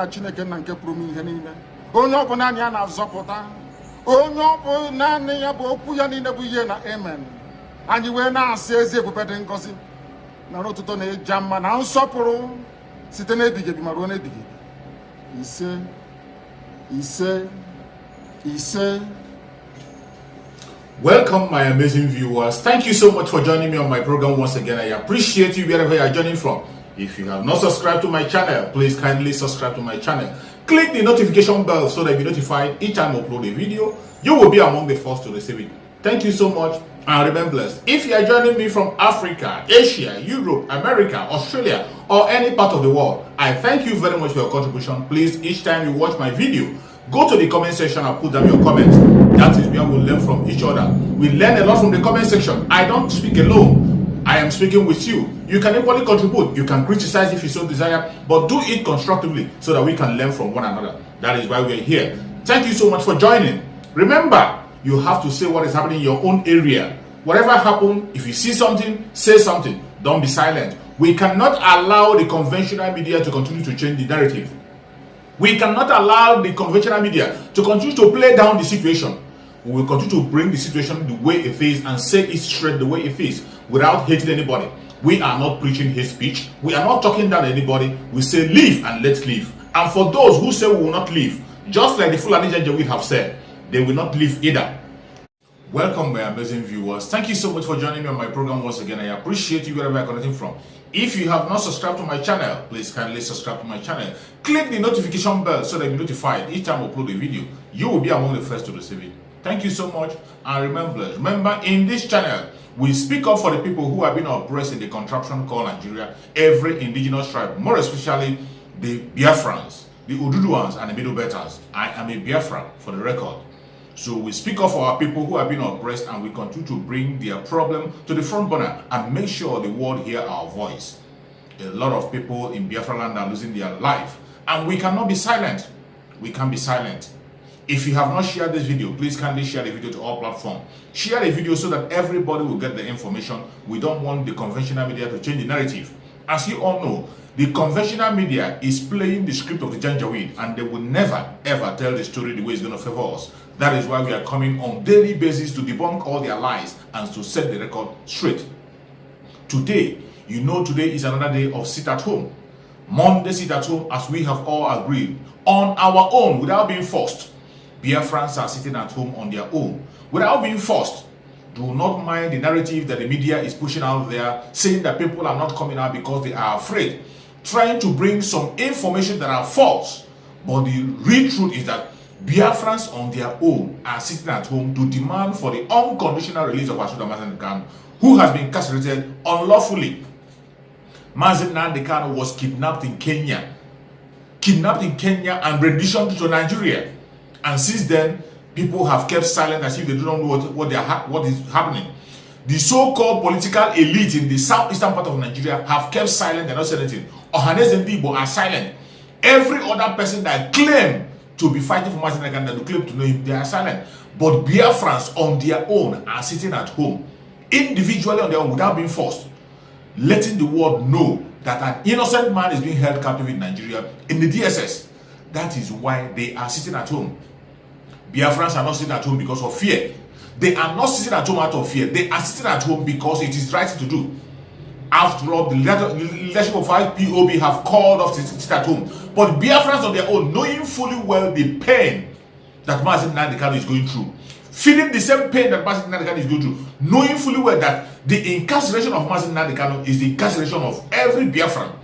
na Chineke na nke pụrụ ihe niile. Onye ọ bụ naanị ya na-azọpụta. Onye ọ bụ naanị ya bụ okwu ya niile bụ ihe na amen. Anyị wee na-asị ezi ebube dị ngọzi na ọtụtụ na ịja mma na nsọpụrụ site n'ebighị ebi ma ruo n'ebighị ebi. Ise, ise, ise. Welcome, my amazing viewers. Thank you so much for joining me on my program once again. I appreciate you wherever you are joining from. If you have not subscribed to my channel, please kindly subscribe to my channel. Click the notification bell so that you'll be notified each time I upload a video. You will be among the first to receive it. Thank you so much and remain blessed. If you are joining me from Africa, Asia, Europe, America, Australia, or any part of the world, I thank you very much for your contribution. Please, each time you watch my video, go to the comment section and put down your comments. That is where we learn from each other. We learn a lot from the comment section. I don't speak alone. I am speaking with you. You can equally contribute. You can criticize if you so desire, but do it constructively so that we can learn from one another. That is why we are here. Thank you so much for joining. Remember, you have to say what is happening in your own area. Whatever happens, if you see something, say something. Don't be silent. We cannot allow the conventional media to continue to change the narrative. We cannot allow the conventional media to continue to play down the situation. We will continue to bring the situation the way it is and say it straight the way it is without hating anybody. We are not preaching hate speech. We are not talking down anybody. We say live and let live. And for those who say we will not live, just like the Fulani Janjaweed have said, they will not live either. Welcome, my amazing viewers. Thank you so much for joining me on my program once again. I appreciate you wherever you are connecting from. If you have not subscribed to my channel, please kindly subscribe to my channel. Click the notification bell so that you'll be notified each time I upload a video. You will be among the first to receive it. Thank you so much and remember, in this channel, we speak up for the people who have been oppressed in the contraption called Nigeria, every indigenous tribe, more especially the Biafrans, the Oduduans and the Middle Belters. I am a Biafran for the record. So we speak up for our people who have been oppressed and we continue to bring their problem to the front burner and make sure the world hear our voice. A lot of people in Biafra land are losing their life and we cannot be silent. We can't be silent. If you have not shared this video, please kindly share the video to all platforms. Share the video so that everybody will get the information. We don't want the conventional media to change the narrative. As you all know, the conventional media is playing the script of the Janjaweed and they will never ever tell the story the way it's going to favor us. That is why we are coming on daily basis to debunk all their lies and to set the record straight. Today, you know today is another day of sit at home. Monday sit at home as we have all agreed on our own without being forced. Biafrans are sitting at home on their own without being forced. Do not mind the narrative that the media is pushing out there, saying that people are not coming out because they are afraid, trying to bring some information that are false. But the real truth is that Biafrans on their own are sitting at home to demand for the unconditional release of Asuda Mazen Khan, who has been incarcerated unlawfully. Mazen Khan was kidnapped in Kenya and renditioned to Nigeria. And since then, people have kept silent as if they do not know what is happening. The so-called political elite in the southeastern part of Nigeria have kept silent and not said anything. Ohanes and Igbo are silent. Every other person that claim to be fighting for Mazen Khan, that claim to know him, they are silent. But Biafrans on their own are sitting at home, individually on their own, without being forced, letting the world know that an innocent man is being held captive in Nigeria in the DSS. That is why they are sitting at home. Biafrans are not sitting at home because of fear. They are not sitting at home out of fear. They are sitting at home because it is right to do. After all, the leadership of IPOB have called us to sit at home. But Biafrans on their own, knowing fully well the pain that Mazen Khan is going through, feeling the same pain that Mazen Khan is going through, knowing fully well that the incarceration of Mazen Khan is the incarceration of every Biafran.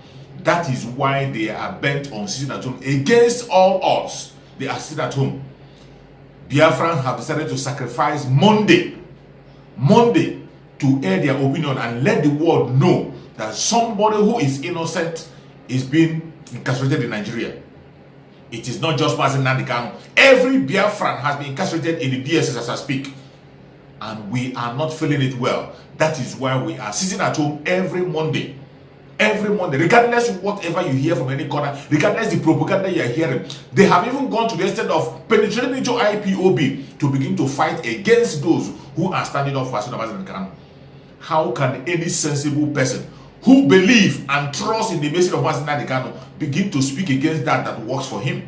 That is why they are bent on sitting at home against all odds. They are sitting at home. Biafrans have decided to sacrifice Monday to air their opinion and let the world know that somebody who is innocent is being incarcerated in Nigeria. It is not just Mazen Khan. Every Biafran has been incarcerated in the DSS as I speak. And we are not feeling it well. That is why we are sitting at home every Monday. Every Monday, regardless of whatever you hear from any corner, regardless the propaganda you are hearing, they have even gone to the extent of penetrating into IPOB to begin to fight against those who are standing up for Asuda Mazen Khan. How can any sensible person who believe and trust in the message of Mazi Nnamdi Kanu begin to speak against that works for him.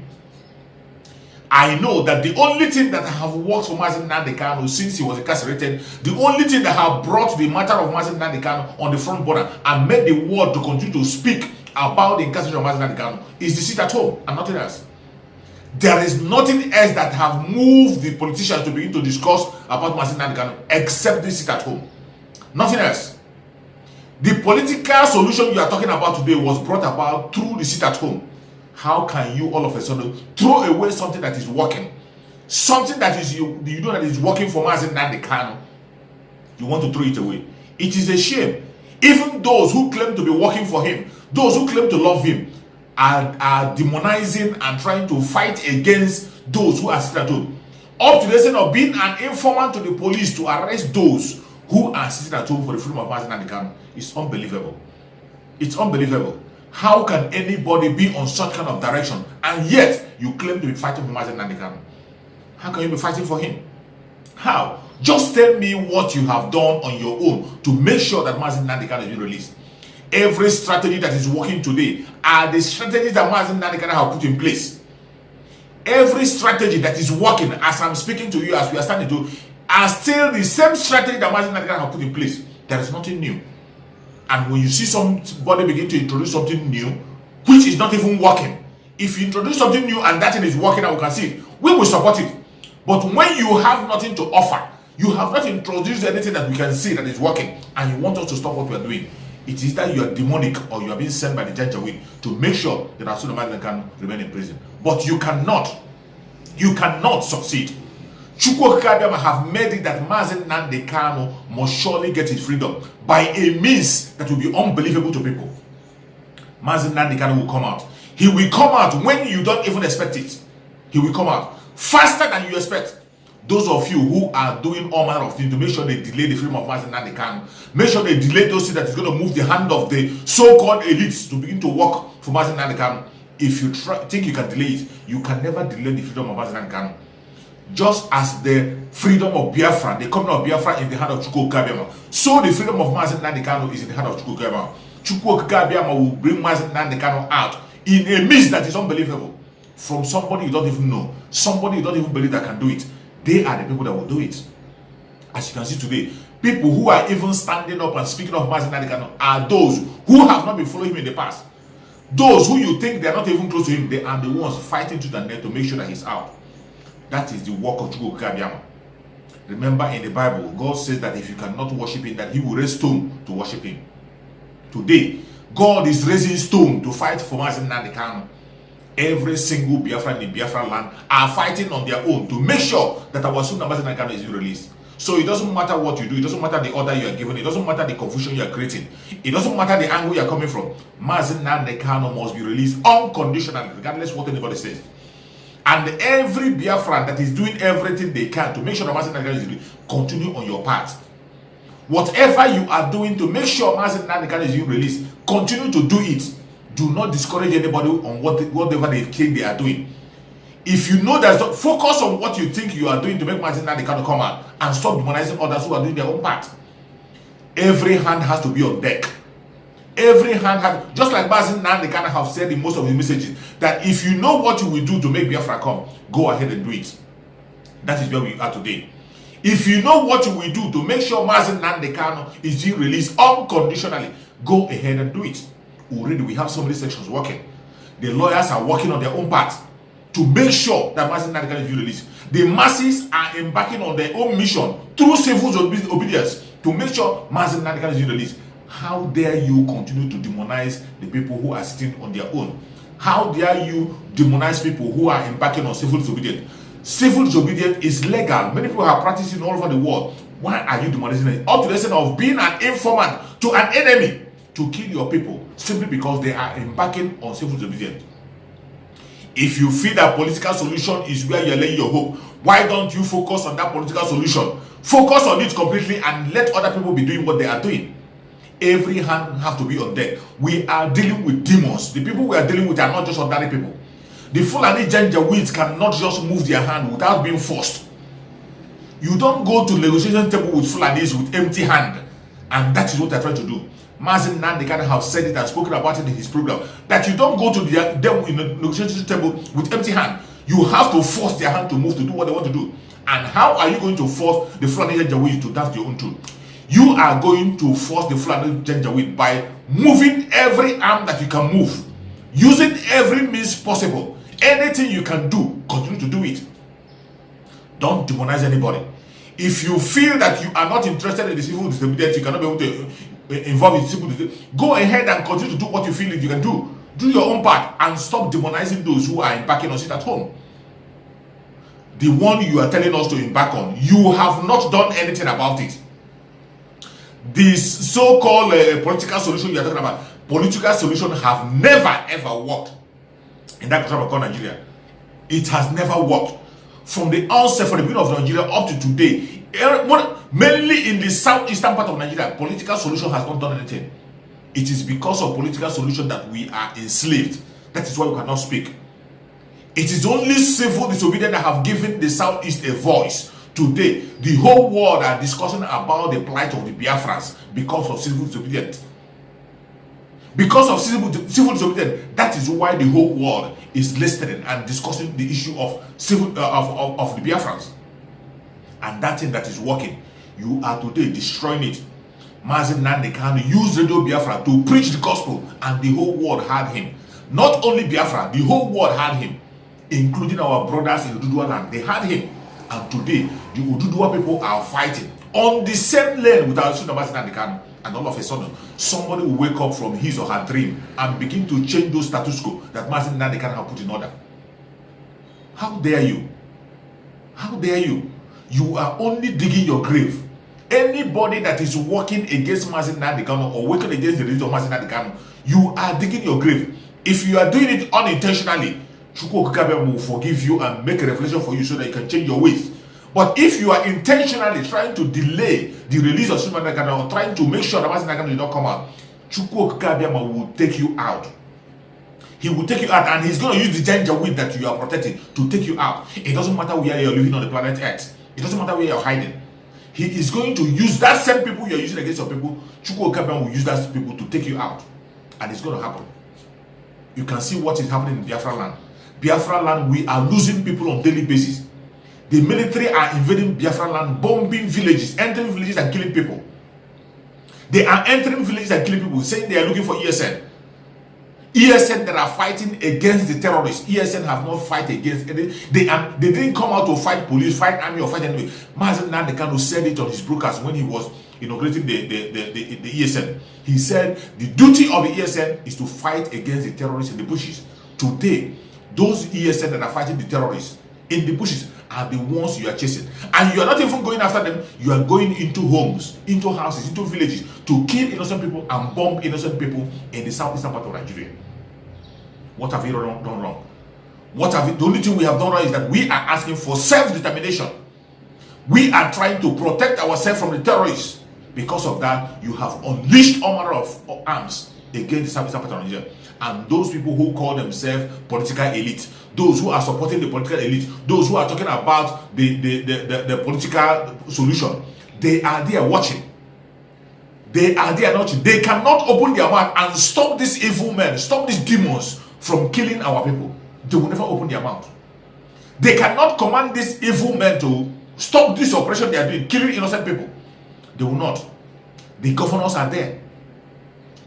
I know that the only thing that have worked for Mazi Nnamdi Kanu since he was incarcerated, the only thing that have brought the matter of Mazi Nnamdi Kanu on the front border and made the world to continue to speak about the incarceration of Mazi Nnamdi Kanu is the sit at home and nothing else. There is nothing else that have moved the politicians to begin to discuss about Mazi Nnamdi Kanu except the sit at home. Nothing else. The political solution you are talking about today was brought about through the sit at home. How can you all of a sudden throw away something that is working? Something that is you know that is working for Mazi Nnamdi Kanu. You want to throw it away. It is a shame. Even those who claim to be working for him, those who claim to love him, are demonizing and trying to fight against those who are sitting at home. Up to the extent of being an informant to the police to arrest those who are sitting at home for the freedom of Mazi Nnamdi Kanu. It's unbelievable. It's unbelievable. How can anybody be on such kind of direction and yet you claim to be fighting for Mazi Nnamdi Kanu? How can you be fighting for him? How? Just tell me what you have done on your own to make sure that Mazi Nnamdi Kanu is being released. Every strategy that is working today are the strategies that Mazi Nnamdi Kanu have put in place. Every strategy that is working as I'm speaking to you, as we are starting to, are still the same strategy that Mazi Nnamdi Kanu have put in place. There is nothing new. And when you see somebody begin to introduce something new, which is not even working, if you introduce something new and that thing is working and we can see it, we will support it. But when you have nothing to offer, you have not introduced anything that we can see that is working, and you want us to stop what we are doing, it is that you are demonic or you are being sent by the Janjaweed to make sure that Mazi Nnamdi Kanu remain in prison. But you cannot succeed. Chukwu Okike have made it that Mazi Nnamdi Kanu must surely get his freedom by a means that will be unbelievable to people. Mazi Nnamdi Kanu will come out. He will come out when you don't even expect it. He will come out faster than you expect. Those of you who are doing all manner of things to make sure they delay the freedom of Mazi Nnamdi Kanu, make sure they delay those things that is going to move the hand of the so-called elites to begin to work for Mazi Nnamdi Kanu. If you think you can delay it, you can never delay the freedom of Mazi Nnamdi Kanu. Just as the freedom of Biafra, the coming of Biafra is in the hand of Chukwu Okike, so the freedom of Mazi Nnamdi Kanu is in the hand of Chukwu Okike. Chukwu Okike will bring Mazi Nnamdi Kanu out in a midst that is unbelievable. From somebody you don't even know, somebody you don't even believe that can do it. They are the people that will do it. As you can see today, people who are even standing up and speaking of Mazi Nnamdi Kanu are those who have not been following him in the past. Those who you think they are not even close to him, they are the ones fighting to the net to make sure that he's out. That is the work of Chukwu Okike. Remember, in the Bible, God says that if you cannot worship him, that he will raise stone to worship him. Today, God is raising stone to fight for Mazi Nnamdi Kanu. Every single Biafran in the Biafran land are fighting on their own to make sure that our son Mazi Nnamdi Kanu is released. So it doesn't matter what you do, it doesn't matter the order you are given, it doesn't matter the confusion you are creating, it doesn't matter the angle you are coming from. Mazi Nnamdi Kanu must be released unconditionally, regardless what anybody says. And every Biafran that is doing everything they can to make sure that Mazi Nnamdi Kanu is released, continue on your part. Whatever you are doing to make sure Mazi Nnamdi Kanu is being released, continue to do it. Do not discourage anybody on whatever they think they are doing. If you know that, focus on what you think you are doing to make Mazi Nnamdi Kanu come out and stop demonizing others who are doing their own part. Every hand has to be on deck. Every hand has, just like Mazi Nnamdi Kanu have said in most of his messages, that if you know what you will do to make Biafra come, go ahead and do it. That is where we are today. If you know what you will do to make sure Mazi Nnamdi Kanu is being released unconditionally, go ahead and do it. Already we have so many sections working. The lawyers are working on their own part to make sure that Mazi Nnamdi Kanu is being released. The masses are embarking on their own mission through civil obedience to make sure Mazi Nnamdi Kanu is being released. How dare you continue to demonize the people who are sitting on their own? How dare you demonize people who are embarking on civil disobedience? Civil disobedience is legal. Many people are practicing all over the world. Why are you demonizing it? Up to the extent of being an informant to an enemy to kill your people simply because they are embarking on civil disobedience. If you feel that political solution is where you're laying your hope, why don't you focus on that political solution? Focus on it completely and let other people be doing what they are doing. Every hand have to be on deck. We are dealing with demons. The people we are dealing with are not just ordinary people. The Fulani Janjaweeds cannot just move their hand without being forced. You don't go to negotiation table with Fulanis with empty hand. And that is what they're trying to do. Mazi Nnamdi Kanu have said it and spoken about it in his program, that you don't go to them in the negotiation table with empty hand. You have to force their hand to move to do what they want to do. And how are you going to force the Fulani Janjaweed to dance your own tune? You are going to force the Fulani Janjaweed by moving every arm that you can move, using every means possible. Anything you can do, continue to do it. Don't demonize anybody. If you feel that you are not interested in the civil disobedience, you cannot be able to involve in civil disobedience, go ahead and continue to do what you feel that you can do. Do your own part and stop demonizing those who are embarking on it at home. The one you are telling us to embark on, you have not done anything about it. This so-called political solution you are talking about, political solution have never ever worked in that country called Nigeria. It has never worked. From the onset, from the beginning of Nigeria up to today, mainly in the southeastern part of Nigeria, political solution has not done anything. It is because of political solution that we are enslaved. That is why we cannot speak. It is only civil disobedience that have given the southeast a voice. Today, the whole world are discussing about the plight of the Biafrans because of civil disobedience. Because of civil disobedience, that is why the whole world is listening and discussing the issue of of the Biafrans. And that thing that is working, you are today destroying it. Mazi Nnamdi Kanu used Radio Biafra to preach the gospel, and the whole world heard him. Not only Biafra, the whole world heard him, including our brothers in Ududua land. They heard him. And today, the Ududua people are fighting on the same lane with our student Mazi Nnamdi Kanu. And all of a sudden, somebody will wake up from his or her dream and begin to change those status quo that Mazi Nnamdi Kanu have put in order. How dare you? How dare you? You are only digging your grave. Anybody that is working against Mazi Nnamdi Kanu or working against the religion of Mazi Nnamdi Kanu, you are digging your grave. If you are doing it unintentionally, Chukwu Okikabe will forgive you and make a revelation for you so that you can change your ways. But if you are intentionally trying to delay the release of Mazi Nnamdi Kanu or trying to make sure that Mazi Nnamdi Kanu will not come out, Chukwu Okikabe will take you out. He will take you out, and he's going to use the Janjaweed that you are protecting to take you out. It doesn't matter where you're living on the planet Earth. It doesn't matter where you're hiding. He is going to use that same people you're using against your people. Chukwu Okikabe will use that people to take you out. And it's going to happen. You can see what is happening in Biafra land. Biafra land, we are losing people on a daily basis. The military are invading Biafra land, bombing villages, entering villages and killing people. They are entering villages and killing people, saying they are looking for ESN. ESN that are fighting against the terrorists. ESN have not fight against any. They didn't come out to fight police, fight army, or fight anybody. Mazi Nnamdi Kanu said it on his broadcast when he was inaugurating the ESN. He said the duty of the ESN is to fight against the terrorists in the bushes. Today, those ESN that are fighting the terrorists in the bushes are the ones you are chasing. And you are not even going after them. You are going into homes, into houses, into villages to kill innocent people and bomb innocent people in the southeastern part of Nigeria. What have we done wrong? The only thing we have done wrong is that we are asking for self-determination. We are trying to protect ourselves from the terrorists. Because of that, you have unleashed all manner of arms against the southeastern part of Nigeria. And those people who call themselves political elite, those who are supporting the political elite, those who are talking about the political solution, they are there watching. They are there watching. They cannot open their mouth and stop these evil men, stop these demons from killing our people. They will never open their mouth. They cannot command these evil men to stop this operation they are doing, killing innocent people. They will not. The governors are there.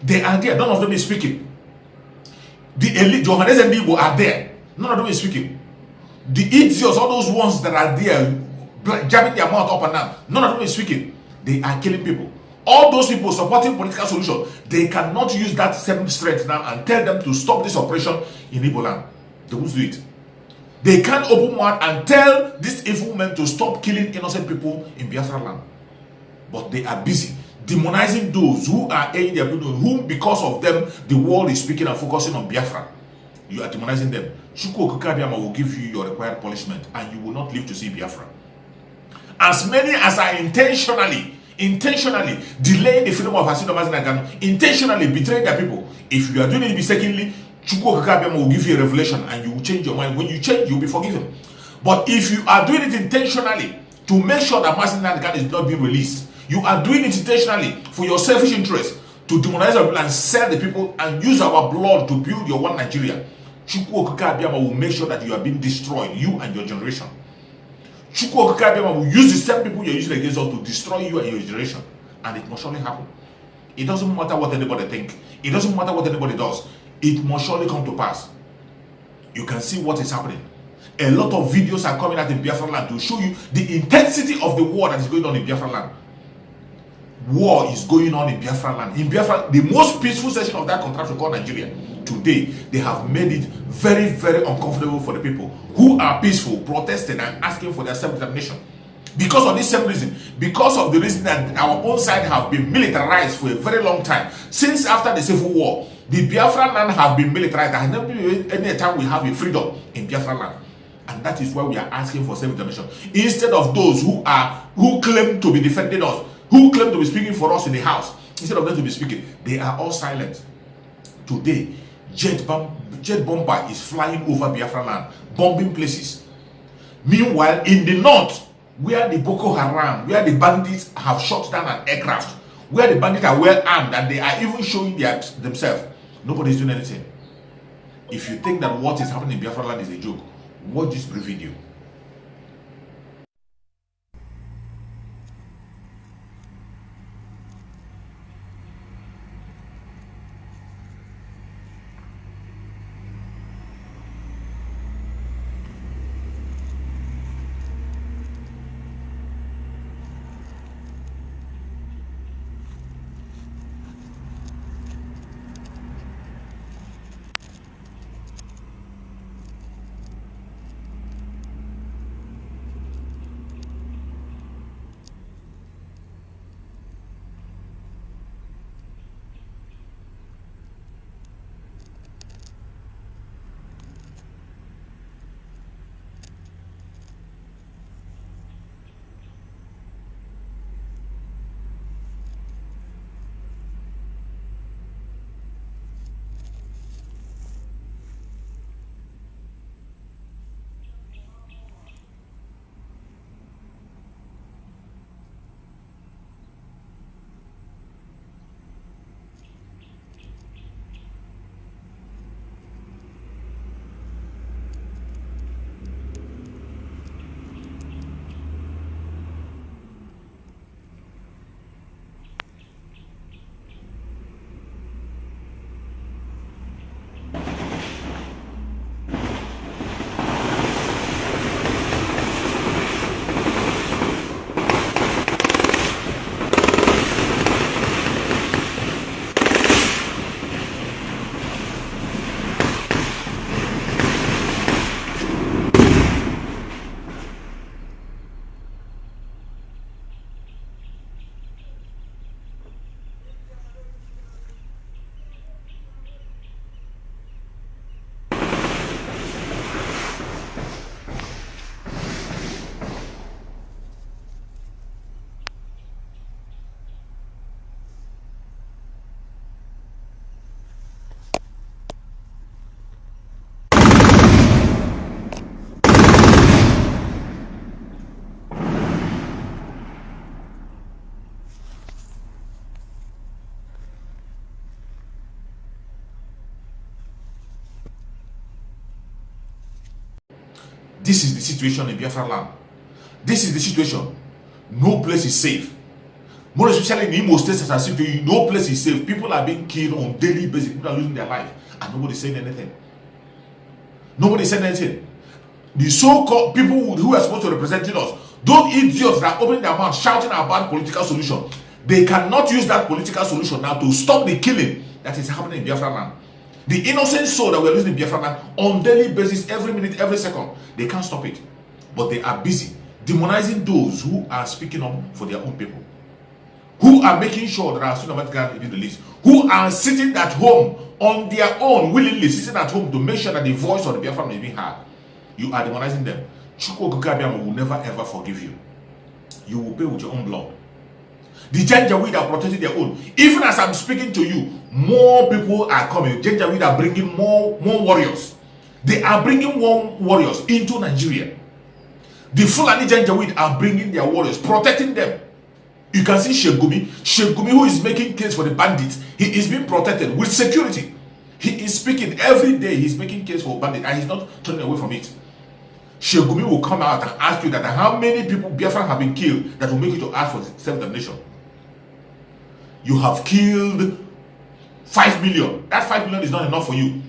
They are there. None of them is speaking. The elite, Johannes and Igbo are there. None of them is speaking. The idiots, all those ones that are there, jabbing their mouth up and down, none of them is speaking. They are killing people. All those people supporting political solution, they cannot use that same strength now and tell them to stop this operation in Igbo land. They won't do it. They can't open mouth and tell these evil men to stop killing innocent people in Biafra land. But they are busy demonizing those who are aiding their people, whom because of them the world is speaking and focusing on Biafra. You are demonizing them. Chukwu Okikabe will give you your required punishment, and you will not live to see Biafra. As many as are intentionally delaying the freedom of Mazi Nnamdi Kanu, intentionally betraying their people, if you are doing it mistakenly, Chukwu Okikabe will give you a revelation and you will change your mind. When you change, you will be forgiven. But if you are doing it intentionally to make sure that Mazi Nnamdi Kanu is not being released, you are doing it intentionally for your selfish interest, to demonize our people and sell the people and use our blood to build your one Nigeria, Chukwu Okike Abiyama will make sure that you are being destroyed, you and your generation. Chukwu Okike Abiyama will use the same people you're using against us to destroy you and your generation. And it must surely happen. It doesn't matter what anybody thinks. It doesn't matter what anybody does. It must surely come to pass. You can see what is happening. A lot of videos are coming out in Biafra land to show you the intensity of the war that is going on in Biafra land. War is going on in Biafra land. In Biafra, the most peaceful section of that contraction called Nigeria, today, they have made it very, very uncomfortable for the people who are peaceful, protesting and asking for their self-determination. Because of this same reason, because of the reason that our own side have been militarized for a very long time. Since after the Civil War, the Biafra land have been militarized. There has never been any time we have a freedom in Biafra land. And that is why we are asking for self-determination. Instead of those who claim to be defending us, who claim to be speaking for us in the house, instead of them to be speaking, they are all silent. Today, jet bomber is flying over Biafra land, bombing places. Meanwhile, in the north, where the Boko Haram, where the bandits have shot down an aircraft, where the bandits are well armed and they are even showing themselves, nobody is doing anything. If you think that what is happening in Biafra land is a joke, watch this brief video. This is the situation in Biafra land. This is the situation. No place is safe. More especially in Imo State, as I said to you, no place is safe. People are being killed on daily basis. People are losing their life, and nobody is saying anything. Nobody is saying anything. The so-called people who are supposed to represent us, those idiots that are opening their mouth shouting about political solution, they cannot use that political solution now to stop the killing that is happening in Biafra land. The innocent soul that we are losing in Biafra land on daily basis, every minute, every second, they can't stop it. But they are busy demonizing those who are speaking up for their own people, who are making sure that our student can be released, who are sitting at home on their own, willingly sitting at home to make sure that the voice of the Biafran is being heard. You are demonizing them. Chukwu Okike Abiyama will never ever forgive you. You will pay with your own blood. The Janjaweed are protecting their own. Even as I'm speaking to you, more people are coming. Janjaweed are bringing more warriors. They are bringing more warriors into Nigeria. The Fulani Janjaweed are bringing their warriors, protecting them. You can see Shegumi. Shegumi, who is making case for the bandits, he is being protected with security. He is speaking every day. He's making case for bandits, and he's not turning away from it. Shegumi will come out and ask you that how many people Biafran have been killed that will make you to ask for self-damnation. You have killed 5 million. That 5 million is not enough for you.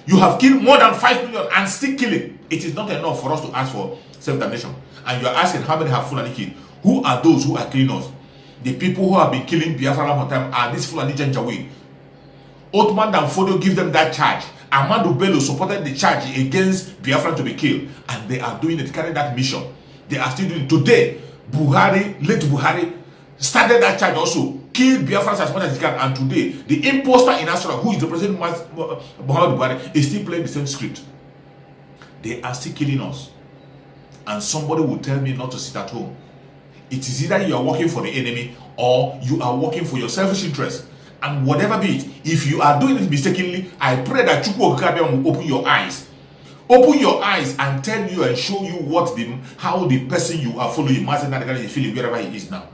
You have killed more than 5 million and still killing. It is not enough for us to ask for self-damnation. And you are asking how many have Fulani killed. Who are those who are killing us? The people who have been killing Biafra all the time are these Fulani Janjaweed. Othman and Fodo give them that charge. Amadou Bello supported the charge against Biafran to be killed. And they are doing it, carrying that mission. They are still doing it. Today, late Buhari, started that charge also. Killed Biafrans as much as he can. And today, the imposter in Asura, who is the President Muhammadu Buhari, is still playing the same script. They are still killing us. And somebody will tell me not to sit at home. It is either you are working for the enemy or you are working for your selfish interest. And whatever be it, if you are doing it mistakenly, I pray that Chukwu Okabia will open your eyes. Open your eyes and tell you and show you how the person you are following, is feeling wherever he is now.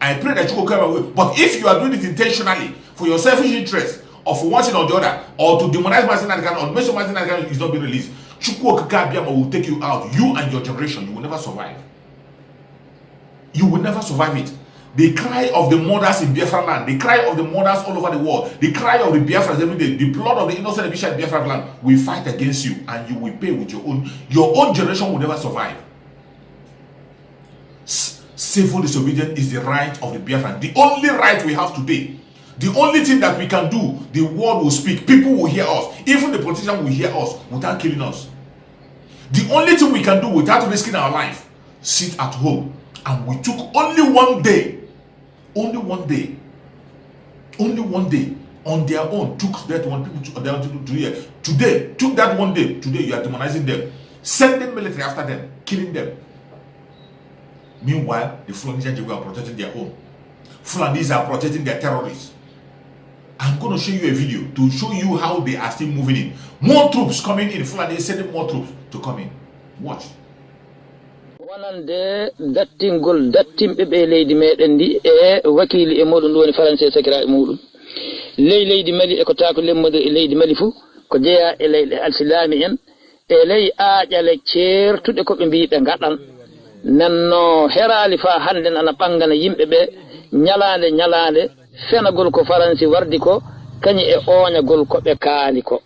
I pray that Chukwu Okabia will. But if you are doing it intentionally for your selfish interest, or for one thing or the other, or to demonize Mazinadigan, or make sure Mazinadigan is not being released, Chukwu Okabia will take you out. You and your generation, you will never survive. You will never survive it. The cry of the mothers in Biafra land, the cry of the mothers all over the world, the cry of the Biafrans every day, the blood of the innocent Bisha in Biafra land will fight against you, and you will pay with your own generation will never survive. Civil disobedience is the right of the Biafran. The only right we have today. The only thing that we can do, the world will speak, people will hear us, even the politicians will hear us without killing us. The only thing we can do without risking our life, sit at home. And we took only one day on their own, took that one people to here. Today, took that one day, today you are demonizing them, sending military after them, killing them. Meanwhile, the Fulanis are protecting their own. Fulanis are protecting their terrorists. I'm going to show you a video to show you how they are still moving in. More troops coming in, Fulanis sending more troops to come in. Watch. wonande dattingol dattimɓe ɓe leydi meɗen ndi e wakili e moɗon ɗum woni français sakiraɓe muɗum leydi Mali e ko taako lemmude e leydi Mali fuu ko jeeya e leyɗe alsilami en e ley aaƴale ceertuɗe koɓe mbiɓe gaɗan nanno herali fa hannden ana ɓangana yimɓe ɓe ñalande fenagol ko faransi wardi ko kañi e oñagol koɓe kaali ko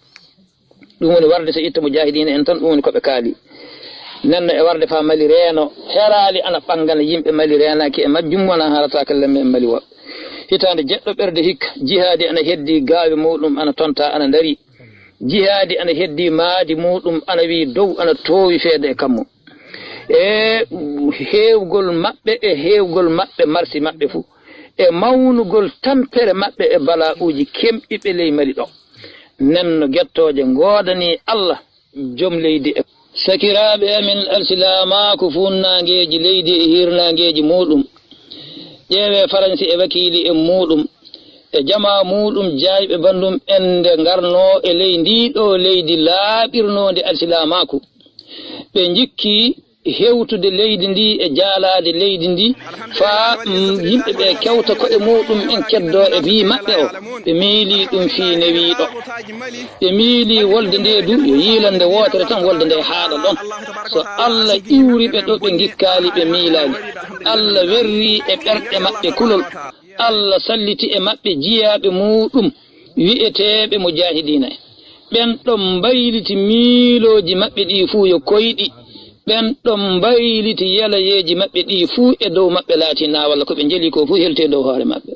ɗum woni warde so itta mujahidina en tan ɗum woni koɓe kaali nanno e warde fa Mali reeno herali ana ɓangana yimɓe Mali reenaki e majjum wona harataka lemme e Mali wa hitande jeɗɗo ɓerde hikka jihaadi ana heddi gaawe muɗum ana tonta ana dari jihaadi ana heddi maadi muɗum ana wi dow ana toowi feede e kammo e heewgol maɓɓe marsi maɓɓe fuu e mawnugol tampere maɓɓe e bala'uji kemɗiɓe ley Mali ɗo nanno gettoje ngoodani Allah joom leydi e sakiraaɓe amin alsilamaako funnangeeji leydi e hirnangeeji muɗum ƴeewe faransi e wakili e muɗum e jama muɗum jayɓe bandum ende ngarno e ley ndiɗo leydi laaɓirnode alsilamaako ɓe jikki hewtude leydi ndi e jaalade leydi ndi fa yimɓe ɓe kewta koɗe muɗum en keddo e wi maɓɓe o ɓe miili ɗum fii newiɗo ɓe miili wolde nde du yo yiilande wotere tan wolde nde haaɗa ɗon so Allah iwri ɓe ɗo ɓe gikkali ɓe miilali Allah werri e ɓerɗe maɓɓe kulol Allah salliti e maɓɓe jiyaɓe muɗum wi'eteɓe mujahidina ɓen ɗon mbayliti miiloji maɓɓe ɗi fuu yo koyɗi ɓen ɗon mbayliti yalayeji maɓɓe ɗi fuu e dow maɓɓe laatina walla ko ɓe jeli ko fuu helte dow hoore maɓɓe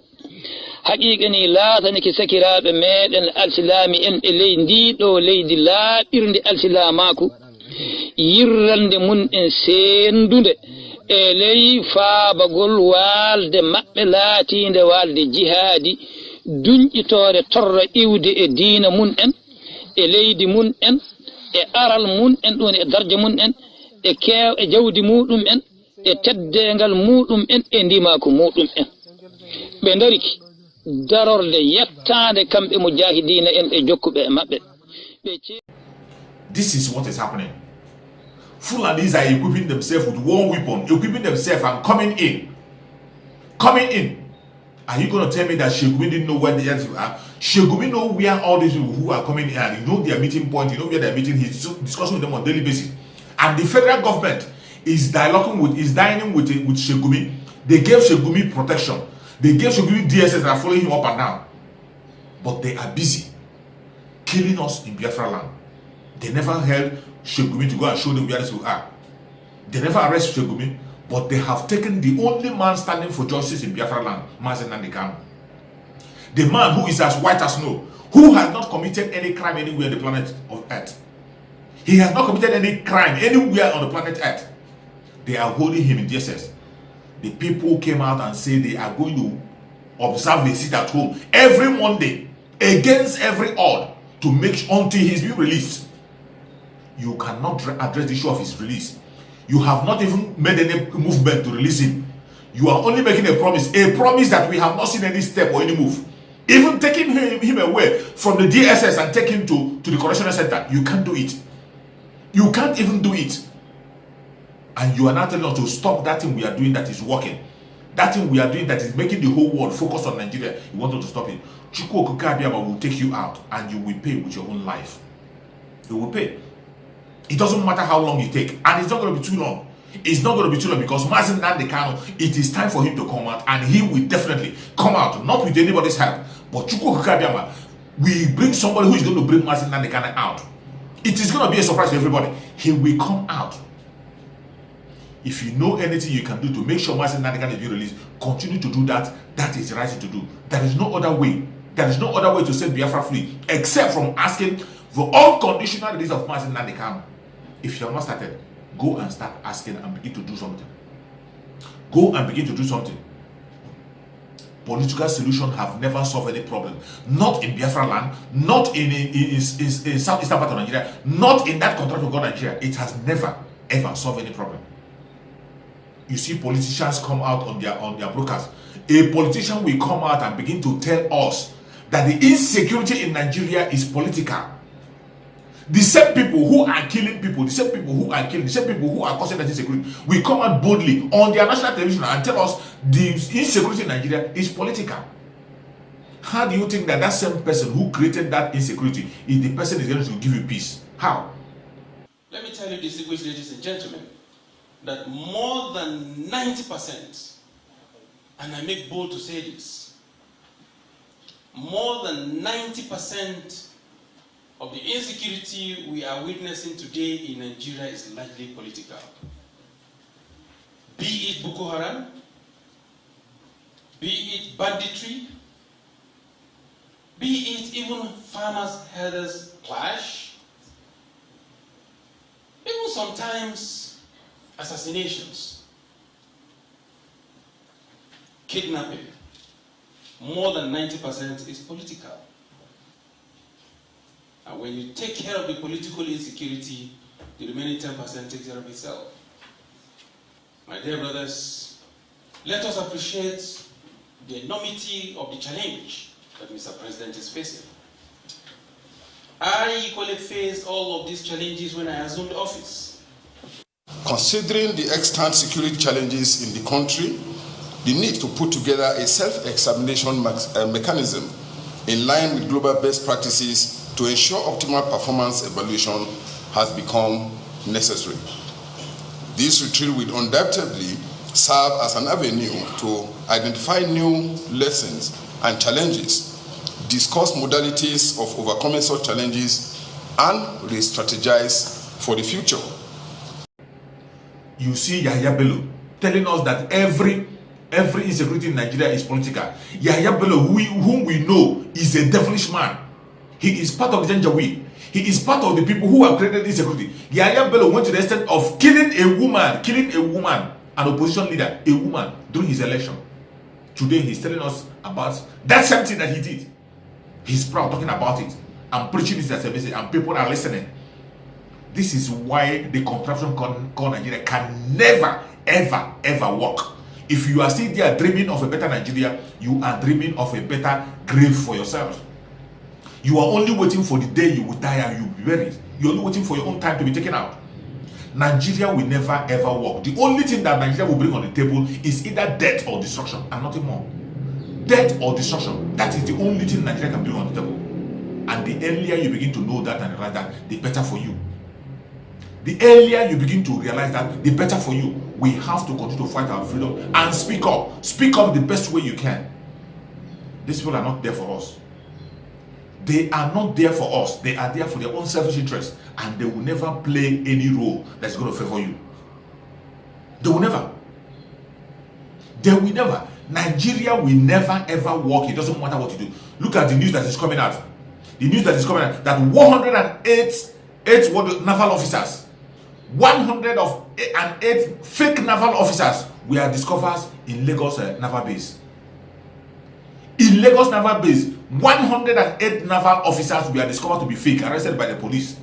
haqiqa ni laataniki sakiraɓe meɗen alsilami en e ley ndiɗo leydi laaɓirde alsilamaku yirrande mun en sendude e ley faabagol walde maɓɓe laatinde walde jihaadi duñƴitore torra iwde e diina mun en e leydi mun en e aral mun en ɗum e darje mun en e keew e jawdi muɗum en e teddengal muɗum en e ndimaku muɗum en ɓe dariki darorde yettande kamɓe mujahidina en e jokkuɓe e maɓɓe. This is what is happening. Fulanis are equipping themselves with one weapon, equipping themselves and coming in. coming in. Are you going to tell me that Shegumi didn't know where the people are? Shegumi know where all these people who are coming in are. You know their meeting point. You know where they're meeting. He's discussing with them on a daily basis. And the federal government is dining with Shegumi. They gave Shegumi protection. They gave Shegumi DSS that are following him up and down. But they are busy killing us in Biafra land. They never held Shegumi to go and show them where these people are. They never arrest Shegumi. But they have taken the only man standing for justice in Biafra land, Mazi Nnamdi Kanu. The man who is as white as snow, who has not committed any crime anywhere on the planet of Earth. He has not committed any crime anywhere on the planet Earth. They are holding him in DSS. The people came out and said they are going to observe the sit at home every Monday against every odd to make until he's being released. You cannot address the issue of his release. You have not even made any movement to release him. You are only making a promise that we have not seen any step or any move. Even taking him away from the DSS and taking him to the correctional center, you can't do it. You can't even do it. And you are not telling us to stop that thing we are doing that is working. That thing we are doing that is making the whole world focus on Nigeria. You want us to stop it. Chukwu Okike Abịama will take you out and you will pay with your own life. You will pay. It doesn't matter how long you take, and it's not going to be too long. It's not going to be too long because Mazi Nnamdi Kanu, it is time for him to come out, and he will definitely come out, not with anybody's help. But Chukwu Okike Abịama, we bring somebody who is going to bring Mazi Nnamdi Kanu out. It is going to be a surprise to everybody. He will come out. If you know anything you can do to make sure Mazi Nnamdi Kanu is being released, continue to do that. That is the right thing to do. There is no other way. There is no other way to set Biafra free except from asking for unconditional release of Mazi Nnamdi Kanu. If you have not started, go and start asking and begin to do something. Go and begin to do something. Political solutions have never solved any problem. Not in Biafra land, not in southeastern part of Nigeria, not in that contract of God Nigeria. It has never ever solved any problem. You see politicians come out on their broadcast. A politician will come out and begin to tell us that the insecurity in Nigeria is political. The same people who are killing people, the same people who are killing, the same people who are causing that insecurity, will come out boldly on their national television and tell us the insecurity in Nigeria is political. How do you think that same person who created that insecurity is the person who is going to give you peace? How? Let me tell you, distinguished ladies and gentlemen, that more than 90%, and I make bold to say this, more than 90% of the insecurity we are witnessing today in Nigeria is largely political. Be it Boko Haram, be it banditry, be it even farmers' herders clash, even sometimes assassinations, kidnapping. More than 90% is political. And when you take care of the political insecurity, the remaining 10% takes care of itself. My dear brothers, let us appreciate the enormity of the challenge that Mr. President is facing. I equally faced all of these challenges when I assumed office. Considering the extant security challenges in the country, the need to put together a self-examination mechanism in line with global best practices to ensure optimal performance evaluation has become necessary. This retreat will undoubtedly serve as an avenue to identify new lessons and challenges, discuss modalities of overcoming such challenges, and re-strategize for the future. You see Yahya Bello telling us that every insecurity in Nigeria is political. Yahya Bello, whom we know, is a devilish man. He is part of the Janjaweed. He is part of the people who have created insecurity. Yahya Bello went to the extent of killing a woman, an opposition leader, a woman, during his election. Today he's telling us about that same thing that he did. He's proud talking about it and preaching it as a message, and people are listening. This is why the contraption called Nigeria can never, ever, ever work. If you are still there dreaming of a better Nigeria, you are dreaming of a better grave for yourself. You are only waiting for the day you will die and you will be buried. You're only waiting for your own time to be taken out. Nigeria will never ever work. The only thing that Nigeria will bring on the table is either death or destruction, and nothing more. Death or destruction. That is the only thing Nigeria can bring on the table. And the earlier you begin to know that and realize that, the better for you. The earlier you begin to realize that, the better for you. We have to continue to fight our freedom and speak up. Speak up the best way you can. These people are not there for us. They are not there for us. They are there for their own selfish interest, and they will never play any role that's going to favor you. They will never. They will never. Nigeria will never ever work. It doesn't matter what you do. Look at the news that is coming out. The news that is coming out that 108 naval officers, 108 fake naval officers were discovered in Lagos naval base. In Lagos naval base, 108 naval officers were discovered to be fake, arrested by the police.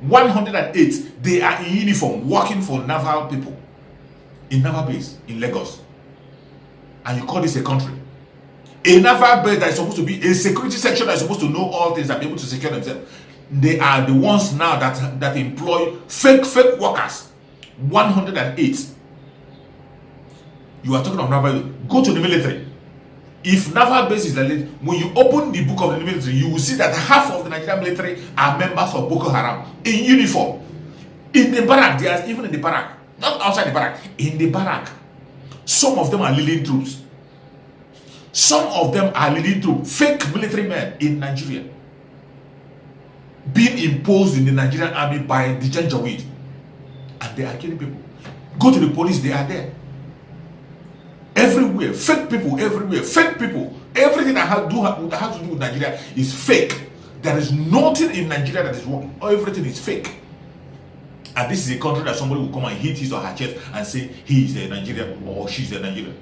108. They are in uniform, working for naval people in naval base in Lagos. And you call this a country? A naval base that is supposed to be a security section that is supposed to know all things and be able to secure themselves. They are the ones now that employ fake workers. 108. You are talking of naval. Go to the military. If naval base is like this, when you open the book of the military, you will see that half of the Nigerian military are members of Boko Haram in uniform. In the barrack, they are even in the barrack, not outside the barrack, in the barrack. Some of them are leading troops. Some of them are leading troops, fake military men in Nigeria, being imposed in the Nigerian army by the Janjaweed, and they are killing people. Go to the police, they are there. Everywhere, fake people everywhere, fake people. Everything that has to do with Nigeria is fake. There is nothing in Nigeria that is working. Everything is fake. And this is a country that somebody will come and hit his or her chest and say he is a Nigerian or she is a Nigerian.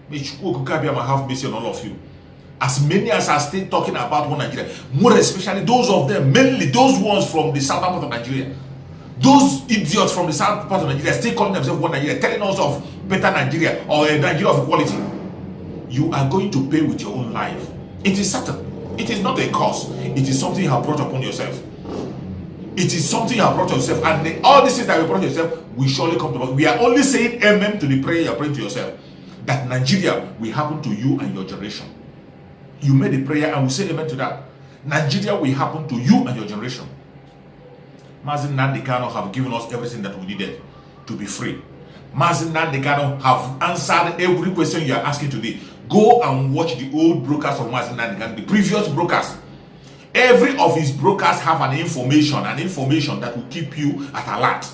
May Chukwuka have mercy on all of you. As many as are still talking about one Nigeria, more especially those of them, mainly those ones from the southern part of Nigeria. Those idiots from the southern part of Nigeria still calling themselves one Nigeria, telling us of better Nigeria or a Nigeria of equality. You are going to pay with your own life. It is certain. It is not a cause. It is something you have brought upon yourself. It is something you have brought yourself, and all these things that you brought yourself will surely come to us. We are only saying amen to the prayer you are praying to yourself, that Nigeria will happen to you and your generation. You made a prayer and we say amen to that. Nigeria will happen to you and your generation. Mazi Nnamdi Kanu have given us everything that we needed to be free. Mazi Nnamdi Kanu have answered every question you are asking today. Go and watch the old brokers of Mazi Nnamdi Kanu, the previous brokers. Every of his brokers have an information that will keep you at alert.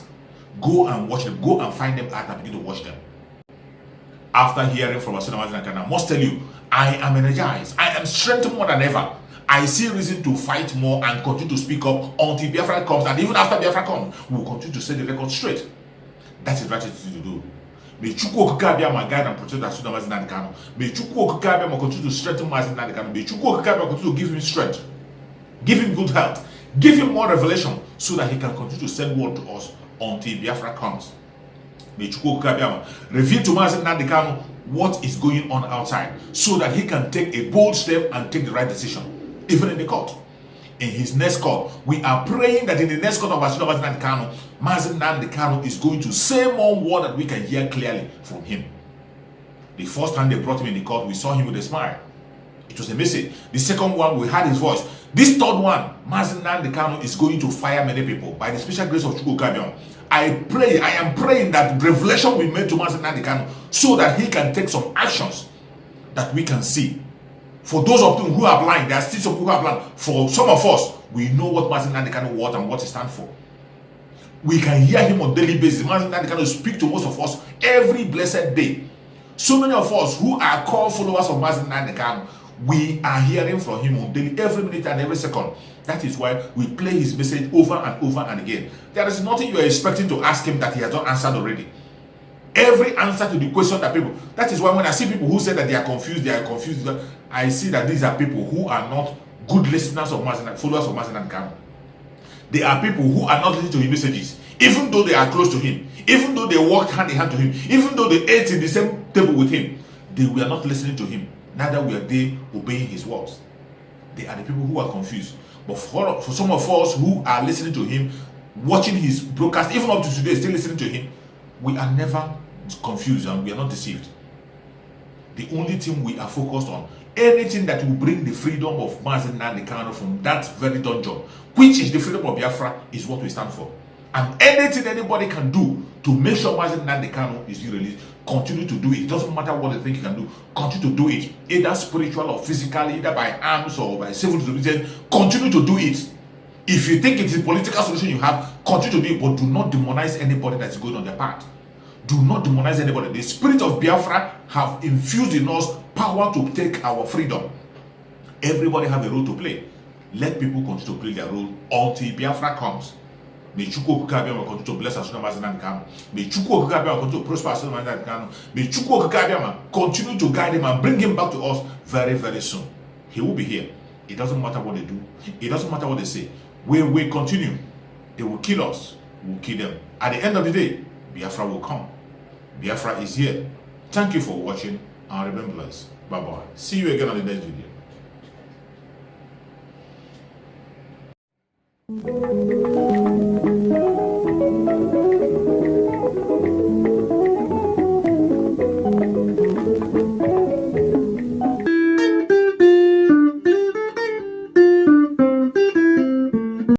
Go and watch them. Go and find them and begin to watch them. After hearing from Mazi Nnamdi Kanu, I must tell you, I am energized. I am strengthened more than ever. I see reason to fight more and continue to speak up until Biafra comes. And even after Biafra comes, we will continue to set the record straight. That is the right thing to do. May Chukwu Okike Abiama guide and protect us Mazi Nnamdi Kanu. May Chukwu Okike Abiama continue to strengthen Mazi Nnamdi Kanu. May Chukwu Okike Abiama continue to give him strength, give him good health, give him more revelation so that he can continue to send word to us until Biafra comes. May Chukwu Okike Abiama reveal to Mazi Nnamdi Kanu what is going on outside so that he can take a bold step and take the right decision. Even in the court, in his next court, we are praying that in the next court of Mazi Nnamdi Kanu, Mazi Nnamdi Kanu is going to say more word that we can hear clearly from him. The first time they brought him in the court, we saw him with a smile. It was a message. The second one, we heard his voice. This third one, Mazi Nnamdi Kanu is going to fire many people by the special grace of Chukwu Okike Abiama. I am praying that revelation will be made to Mazi Nnamdi Kanu so that he can take some actions that we can see. For those of them who are blind, there are still some people who are blind. For some of us, we know what Mazi Nnamdi Kanu wants and what he stands for. We can hear him on a daily basis. Mazi Nnamdi Kanu speak to most of us every blessed day. So many of us who are called followers of Mazi Nnamdi Kanu, we are hearing from him on daily, every minute and every second. That is why we play his message over and over and again. There is nothing you are expecting to ask him that he has not answered already. Every answer to the question that people, that is why when I see people who say that they are confused, I see that these are people who are not good listeners of Mazi Nnamdi, followers of Mazi Nnamdi Kanu. They are people who are not listening to his messages, even though they are close to him, even though they walked hand in hand to him, even though they ate in the same table with him. They were not listening to him. Neither were they obeying his words. They are the people who are confused. But for some of us who are listening to him, watching his broadcast, even up to today, still listening to him, we are never confused and we are not deceived. The only thing we are focused on, anything that will bring the freedom of Mazen Nnamdi Kanu from that very dungeon, which is the freedom of Biafra, is what we stand for. And anything anybody can do to make sure Mazen Nnamdi Kanu is released, continue to do it. It doesn't matter what they think you can do, continue to do it. Either spiritual or physical, either by arms or by civil disobedience, continue to do it. If you think it is a political solution you have, continue to do it, but do not demonize anybody that is going on their path. Do not demonize anybody. The spirit of Biafra have infused in us power to take our freedom. Everybody have a role to play. Let people continue to play their role until Biafra comes. May Chukwu Okike continue to bless us. May Chukwu Okike continue to prosper us. May Chukwu Okike continue to guide him and bring him back to us very, very soon. He will be here. It doesn't matter what they do. It doesn't matter what they say. We will continue. They will kill us. We will kill them. At the end of the day, Biafra will come. Biafra is here. Thank you for watching and remember us. Bye-bye. See you again on the next video.